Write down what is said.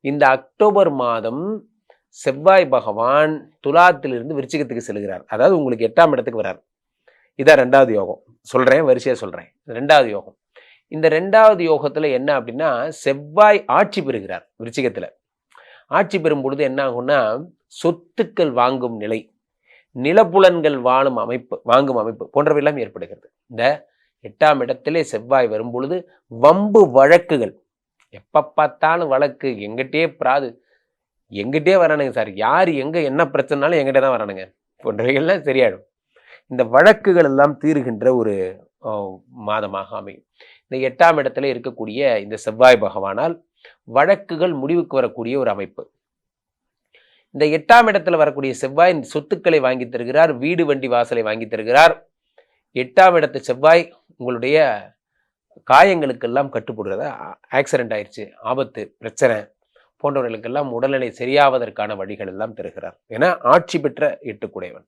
இந்த அக்டோபர் மாதம் செவ்வாய் பகவான் துலாத்திலிருந்து விருச்சிகத்துக்கு செல்கிறார். அதாவது உங்களுக்கு 8ஆம் இடத்துக்கு வர்றார். இதான் 2வது யோகம். சொல்றேன், வரிசையா சொல்றேன். 2வது யோகம். இந்த 2வது யோகத்துல என்ன அப்படின்னா, செவ்வாய் ஆட்சி பெறுகிறார் விருச்சிகத்துல. ஆட்சி பெறும் பொழுது என்ன ஆகும்னா, சொத்துக்கள் வாங்கும் நிலை, நிலப்புலன்கள் வாங்கும் அமைப்பு போன்றவையெல்லாம் ஏற்படுகிறது. இந்த 8ஆம் இடத்திலே செவ்வாய் வரும் பொழுது வம்பு வழக்குகள், எப்ப பார்த்தாலும் வழக்கு, எங்கிட்டே வரானுங்க சார், யார் எங்க என்ன பிரச்சனைனாலும் எங்கிட்ட தான் வரானுங்க போன்றவைகள்லாம் சரியாயிடும். இந்த வழக்குகள் எல்லாம் தீருகின்ற ஒரு மாதமாக அமையும். இந்த 8ஆம் இடத்துல இருக்கக்கூடிய இந்த செவ்வாய் பகவானால் வழக்குகள் முடிவுக்கு வரக்கூடிய ஒரு அமைப்பு. இந்த 8ஆம் இடத்துல வரக்கூடிய செவ்வாய் சொத்துக்களை வாங்கி தருகிறார், வீடு வண்டி வாசலை வாங்கி தருகிறார். 8ஆம் இடத்து செவ்வாய் உங்களுடைய காயங்களுக்கெல்லாம் கட்டுப்படுறதா, ஆக்சிடென்ட் ஆயிடுச்சு, ஆபத்து, பிரச்சனை போன்றவர்களுக்கெல்லாம் உடல்நிலை சரியாவதற்கான வழிகள் எல்லாம் தருகிறார். ஏன்னா ஆட்சி பெற்ற 8 குடையவன்.